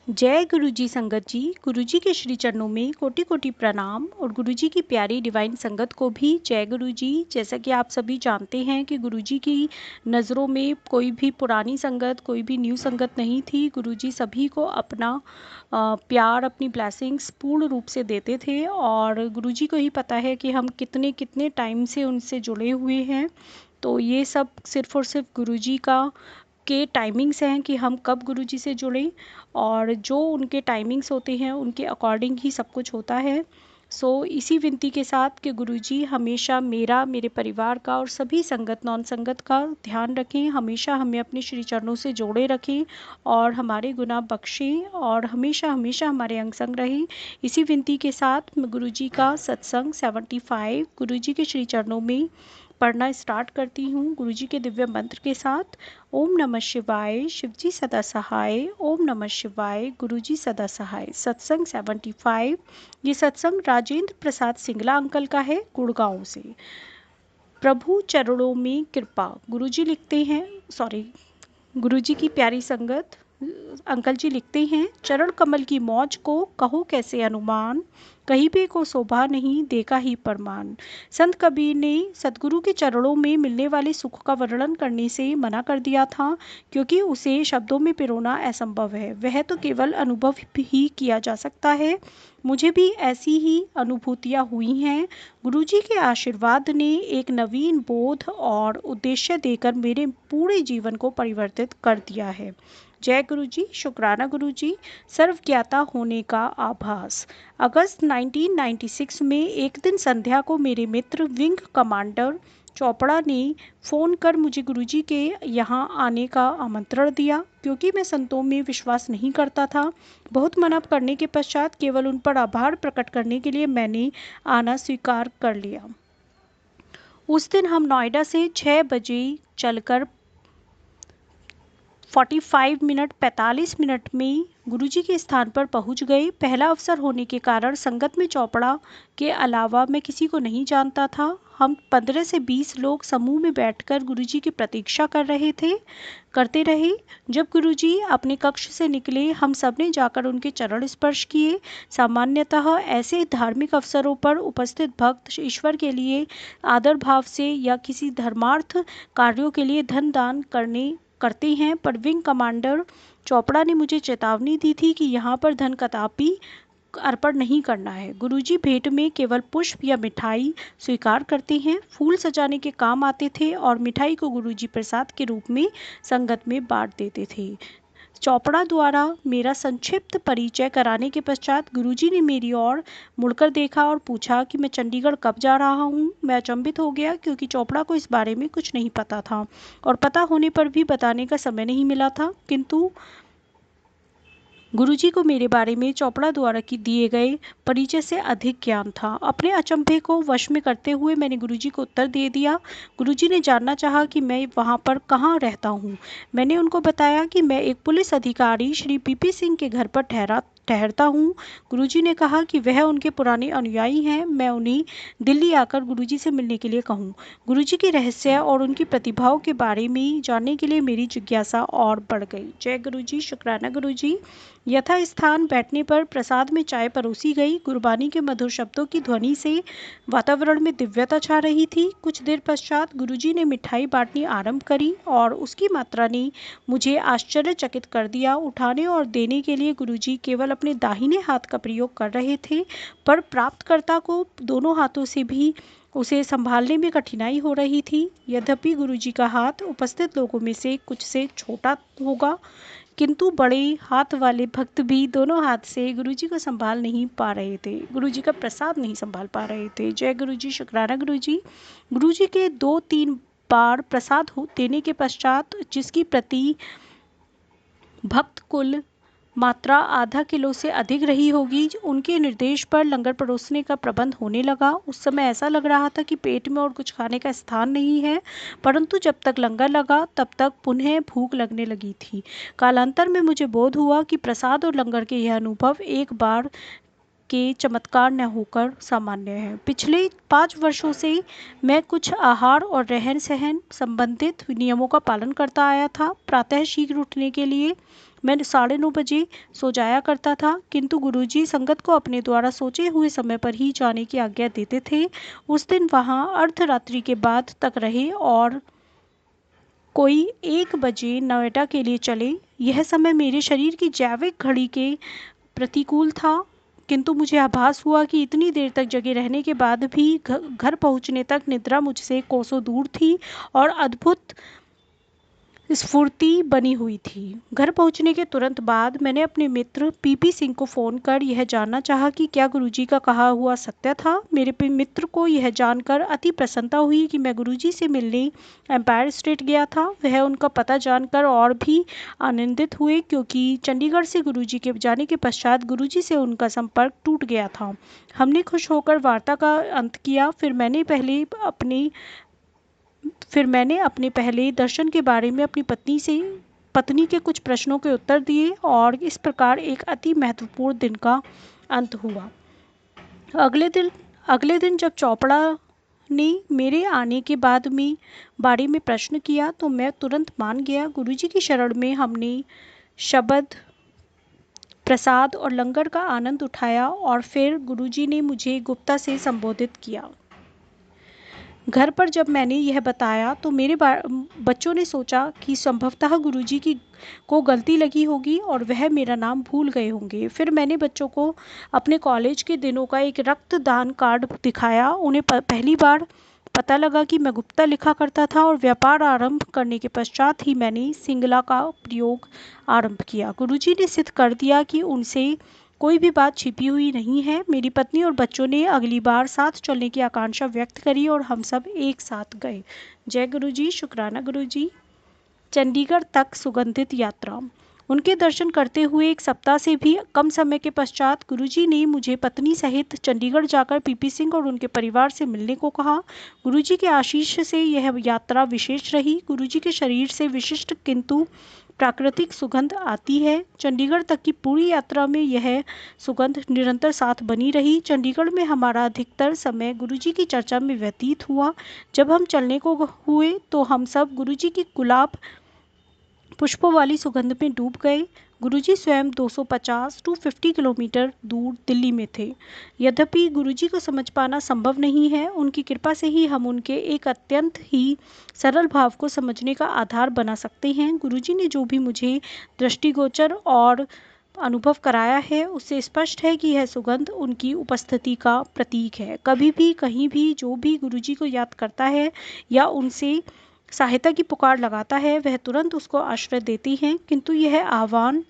जय गुरु जी संगत जी। गुरु जी के श्री चरणों में कोटि कोटि प्रणाम और गुरु जी की प्यारी डिवाइन संगत को भी जय गुरु जी। जैसा कि आप सभी जानते हैं कि गुरु जी की नज़रों में कोई भी पुरानी संगत, कोई भी न्यू संगत नहीं थी। गुरु जी सभी को अपना प्यार, अपनी ब्लेसिंग्स पूर्ण रूप से देते थे और गुरु जी को ही पता है कि हम कितने कितने टाइम से उनसे जुड़े हुए हैं। तो ये सब सिर्फ़ और सिर्फ गुरु जी का के टाइमिंग्स हैं कि हम कब गुरुजी से जुड़ें, और जो उनके टाइमिंग्स होते हैं उनके अकॉर्डिंग ही सब कुछ होता है। इसी विनती के साथ कि गुरुजी हमेशा मेरा, मेरे परिवार का और सभी संगत नॉन संगत का ध्यान रखें, हमेशा हमें अपने श्री चरणों से जोड़े रखें और हमारे गुनाह बख्शें और हमेशा हमेशा हमारे अंग संग रहें। इसी विनती के साथ मैं गुरुजी का सत्संग 75 गुरुजी के श्री चरणों में पढ़ना स्टार्ट करती हूँ गुरुजी के दिव्य मंत्र के साथ। ओम नमः शिवाय, शिवजी सदा सहाय। ओम नमः शिवाय, गुरुजी सदा सहाय। सत्संग 75। ये सत्संग राजेंद्र प्रसाद सिंगला अंकल का है, गुड़गांव से। प्रभु चरणों में कृपा। गुरुजी लिखते हैं, गुरुजी की प्यारी संगत अंकल जी लिखते हैं, चरण कमल की मौज को कहो कैसे अनुमान, कहीं भी को शोभा नहीं देखा ही प्रमाण। संत कबीर ने सदगुरु के चरणों में मिलने वाले सुख का वर्णन करने से मना कर दिया था, क्योंकि उसे शब्दों में पिरोना असंभव है, वह तो केवल अनुभव ही किया जा सकता है। मुझे भी ऐसी ही अनुभूतियाँ हुई हैं। गुरुजी के आशीर्वाद ने एक नवीन बोध और उद्देश्य देकर मेरे पूरे जीवन को परिवर्तित कर दिया है। जय गुरु जी, शुक्राना गुरु जी। सर्वज्ञाता होने का आभास। अगस्त 1996 में एक दिन संध्या को मेरे मित्र विंग कमांडर चोपड़ा ने फ़ोन कर मुझे गुरुजी के यहाँ आने का आमंत्रण दिया, क्योंकि मैं संतों में विश्वास नहीं करता था। बहुत मना करने के पश्चात केवल उन पर आभार प्रकट करने के लिए मैंने आना स्वीकार कर लिया। उस दिन हम नोएडा से 6 बजे चलकर 45 मिनट में गुरुजी के स्थान पर पहुंच गए। पहला अवसर होने के कारण संगत में चोपड़ा के अलावा मैं किसी को नहीं जानता था। हम 15 से 20 लोग समूह में बैठकर गुरुजी की प्रतीक्षा करते रहे। जब गुरुजी अपने कक्ष से निकले, हम सब ने जाकर उनके चरण स्पर्श किए। सामान्यतः ऐसे धार्मिक अवसरों पर उपस्थित भक्त ईश्वर के लिए आदर भाव से या किसी धर्मार्थ कार्यों के लिए धन दान करते हैं, पर विंग कमांडर चोपड़ा ने मुझे चेतावनी दी थी कि यहाँ पर धन कदापि अर्पण नहीं करना है। गुरुजी भेंट में केवल पुष्प या मिठाई स्वीकार करते हैं। फूल सजाने के काम आते थे और मिठाई को गुरुजी प्रसाद के रूप में संगत में बांट देते थे। चोपड़ा द्वारा मेरा संक्षिप्त परिचय कराने के पश्चात गुरुजी ने मेरी ओर मुड़कर देखा और पूछा कि मैं चंडीगढ़ कब जा रहा हूँ। मैं अचंभित हो गया, क्योंकि चोपड़ा को इस बारे में कुछ नहीं पता था और पता होने पर भी बताने का समय नहीं मिला था। किंतु गुरुजी को मेरे बारे में चोपड़ा द्वारा दिए गए परिचय से अधिक ज्ञान था। अपने अचंभे को वश में करते हुए मैंने गुरुजी को उत्तर दे दिया। गुरुजी ने जानना चाहा कि मैं वहाँ पर कहाँ रहता हूँ। मैंने उनको बताया कि मैं एक पुलिस अधिकारी श्री पीपी सिंह के घर पर ठहरता हूँ। गुरुजी ने कहा कि वह उनके पुराने अनुयायी हैं, मैं उन्हें दिल्ली आकर गुरुजी से मिलने के लिए कहूँ। गुरुजी के रहस्य और उनकी प्रतिभाओं के बारे में जानने के लिए मेरी जिज्ञासा और बढ़ गई। जय गुरुजी, शुक्राना गुरुजी। यथा स्थान बैठने पर प्रसाद में चाय परोसी गई। गुरबानी के मधुर शब्दों की ध्वनि से वातावरण में दिव्यता छा रही थी। कुछ देर पश्चात गुरुजी ने मिठाई बांटनी आरंभ करी और उसकी मात्रा ने मुझे आश्चर्यचकित कर दिया। उठाने और देने के लिए गुरुजी केवल अपने दाहिने हाथ का प्रयोग कर रहे थे, पर प्राप्तकर्ता को दोनों हाथों से भी उसे संभालने में कठिनाई हो रही थी। यद्यपि गुरुजी का हाथ उपस्थित लोगों में से कुछ से छोटा होगा, किंतु बड़े हाथ वाले भक्त भी दोनों हाथ से गुरुजी को संभाल नहीं पा रहे थे, गुरुजी का प्रसाद नहीं संभाल पा रहे थे। जय गुरुजी, शुक्राना गुरुजी। गुरुजी के 2-3 बार प्रसाद देने के पश्चात, जिसकी प्रति भक्त कुल मात्रा आधा किलो से अधिक रही होगी, उनके निर्देश पर लंगर परोसने का प्रबंध होने लगा। उस समय ऐसा लग रहा था कि पेट में और कुछ खाने का स्थान नहीं है, परंतु जब तक लंगर लगा तब तक पुनः भूख लगने लगी थी। कालांतर में मुझे बोध हुआ कि प्रसाद और लंगर के यह अनुभव एक बार के चमत्कार न होकर सामान्य है। पिछले 5 वर्षों से मैं कुछ आहार और रहन सहन संबंधित नियमों का पालन करता आया था। प्रातः शीघ्र उठने के लिए मैं 9:30 बजे सो जाया करता था, किंतु गुरुजी संगत को अपने द्वारा सोचे हुए समय पर ही जाने की आज्ञा देते थे। उस दिन वहाँ अर्धरात्रि के बाद तक रहे और कोई 1 बजे नोएडा के लिए चले। यह समय मेरे शरीर की जैविक घड़ी के प्रतिकूल था, किंतु मुझे आभास हुआ कि इतनी देर तक जगे रहने के बाद भी घर पहुंचने तक निद्रा मुझसे कोसों दूर थी और अद्भुत स्फूर्ति बनी हुई थी। घर पहुंचने के तुरंत बाद मैंने अपने मित्र पीपी सिंह को फ़ोन कर यह जानना चाहा कि क्या गुरुजी का कहा हुआ सत्य था। मेरे मित्र को यह जानकर अति प्रसन्नता हुई कि मैं गुरुजी से मिलने एम्पायर स्टेट गया था। वह उनका पता जानकर और भी आनंदित हुए, क्योंकि चंडीगढ़ से गुरुजी के जाने के पश्चात गुरुजी से उनका संपर्क टूट गया था। हमने खुश होकर वार्ता का अंत किया। फिर मैंने अपने पहले दर्शन के बारे में अपनी पत्नी के कुछ प्रश्नों के उत्तर दिए और इस प्रकार एक अति महत्वपूर्ण दिन का अंत हुआ। अगले दिन जब चोपड़ा ने मेरे आने के बारे में प्रश्न किया तो मैं तुरंत मान गया। गुरुजी की शरण में हमने शब्द, प्रसाद और लंगर का आनंद उठाया और फिर गुरुजी ने मुझे गुप्ता से संबोधित किया। घर पर जब मैंने यह बताया तो मेरे बच्चों ने सोचा कि संभवतः गुरुजी को गलती लगी होगी और वह मेरा नाम भूल गए होंगे। फिर मैंने बच्चों को अपने कॉलेज के दिनों का एक रक्तदान कार्ड दिखाया। उन्हें पहली बार पता लगा कि मैं गुप्ता लिखा करता था और व्यापार आरंभ करने के पश्चात ही मैंने सिंगला का प्रयोग आरंभ किया। गुरुजी ने सिद्ध कर दिया कि उनसे कोई भी बात छिपी हुई नहीं है। मेरी पत्नी और बच्चों ने अगली बार साथ चलने की आकांक्षा व्यक्त करी और हम सब एक साथ गए। जय गुरुजी, शुक्राना गुरुजी। चंडीगढ़ तक सुगंधित यात्रा। उनके दर्शन करते हुए 1 सप्ताह से भी कम समय के पश्चात गुरुजी ने मुझे पत्नी सहित चंडीगढ़ जाकर पीपी सिंह और उनके परिवार से मिलने को कहा। गुरुजी के आशीष से यह यात्रा विशेष रही। गुरुजी के शरीर से विशिष्ट किंतु प्राकृतिक सुगंध आती है। चंडीगढ़ तक की पूरी यात्रा में यह सुगंध निरंतर साथ बनी रही। चंडीगढ़ में हमारा अधिकतर समय गुरुजी की चर्चा में व्यतीत हुआ। जब हम चलने को हुए तो हम सब गुरुजी की गुलाब पुष्पों वाली सुगंध में डूब गए। गुरुजी स्वयं 250-250 किलोमीटर दूर दिल्ली में थे। यद्यपि गुरुजी को समझ पाना संभव नहीं है, उनकी कृपा से ही हम उनके एक अत्यंत ही सरल भाव को समझने का आधार बना सकते हैं। गुरुजी ने जो भी मुझे दृष्टिगोचर और अनुभव कराया है, उससे स्पष्ट है कि यह सुगंध उनकी उपस्थिति का प्रतीक है। कभी भी कहीं भी जो भी गुरुजी को याद करता है या उनसे सहायता की पुकार लगाता है, वह तुरंत उसको आश्रय देती हैं, किंतु यह आह्वान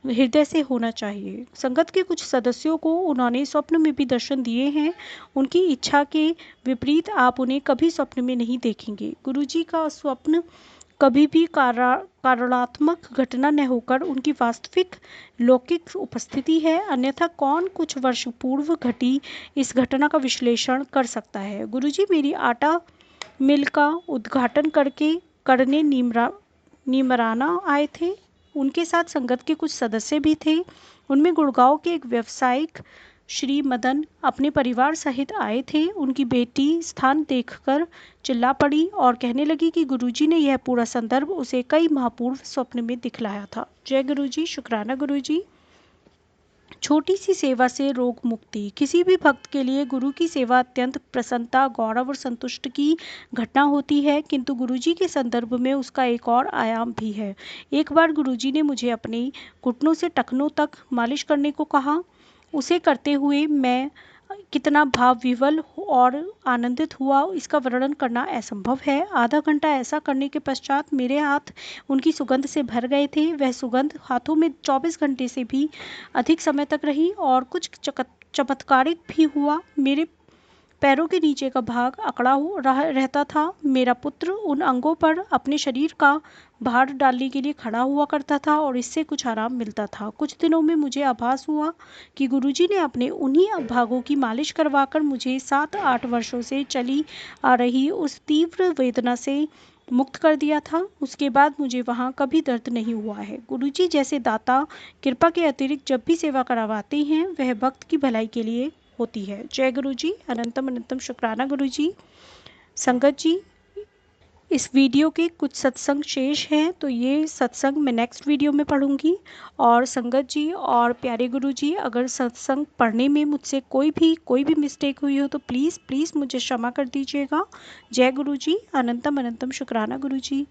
हृदय से होना चाहिए। संगत के कुछ सदस्यों को उन्होंने स्वप्न में भी दर्शन दिए हैं। उनकी इच्छा के विपरीत आप उन्हें कभी स्वप्न में नहीं देखेंगे। गुरुजी का स्वप्न कभी भी कारणात्मक घटना न होकर उनकी वास्तविक लौकिक उपस्थिति है, अन्यथा कौन कुछ वर्ष पूर्व घटी इस घटना का विश्लेषण कर सकता है। गुरुजी मेरी आटा मिल का उद्घाटन करने नीमराना आए थे। उनके साथ संगत के कुछ सदस्य भी थे। उनमें गुड़गांव के एक व्यवसायिक श्री मदन अपने परिवार सहित आए थे। उनकी बेटी स्थान देखकर चिल्ला पड़ी और कहने लगी कि गुरुजी ने यह पूरा संदर्भ उसे कई माह पूर्व स्वप्न में दिखलाया था। जय गुरुजी, शुक्राना गुरुजी। छोटी सी सेवा से रोग मुक्ति। किसी भी भक्त के लिए गुरु की सेवा अत्यंत प्रसन्नता, गौरव और संतुष्ट की घटना होती है, किंतु गुरुजी के संदर्भ में उसका एक और आयाम भी है। एक बार गुरुजी ने मुझे अपने घुटनों से टखनों तक मालिश करने को कहा। उसे करते हुए मैं कितना भाव विवल और आनंदित हुआ, इसका वर्णन करना असंभव है। आधा घंटा ऐसा करने के पश्चात मेरे हाथ उनकी सुगंध से भर गए थे। वह सुगंध हाथों में 24 घंटे से भी अधिक समय तक रही और कुछ चमत्कारिक भी हुआ। मेरे पैरों के नीचे का भाग अकड़ा रहता था। मेरा पुत्र उन अंगों पर अपने शरीर का भार डालने के लिए खड़ा हुआ करता था और इससे कुछ आराम मिलता था। कुछ दिनों में मुझे आभास हुआ कि गुरुजी ने अपने उन्हीं भागों की मालिश करवाकर मुझे 7-8 वर्षों से चली आ रही उस तीव्र वेदना से मुक्त कर दिया था। उसके बाद मुझे वहाँ कभी दर्द नहीं हुआ है। गुरुजी जैसे दाता कृपा के अतिरिक्त जब भी सेवा करवाते हैं वह भक्त की भलाई के लिए होती है। जय गुरुजी, अनंतम अनंतम शुक्राना गुरुजी। संगत जी, इस वीडियो के कुछ सत्संग शेष हैं, तो ये सत्संग मैं नेक्स्ट वीडियो में पढ़ूंगी। और संगत जी और प्यारे गुरु जी, अगर सत्संग पढ़ने में मुझसे कोई भी मिस्टेक हुई हो तो प्लीज़ प्लीज़ मुझे क्षमा कर दीजिएगा। जय गुरु जी, अनंतम अनंतम शुक्राना गुरु जी।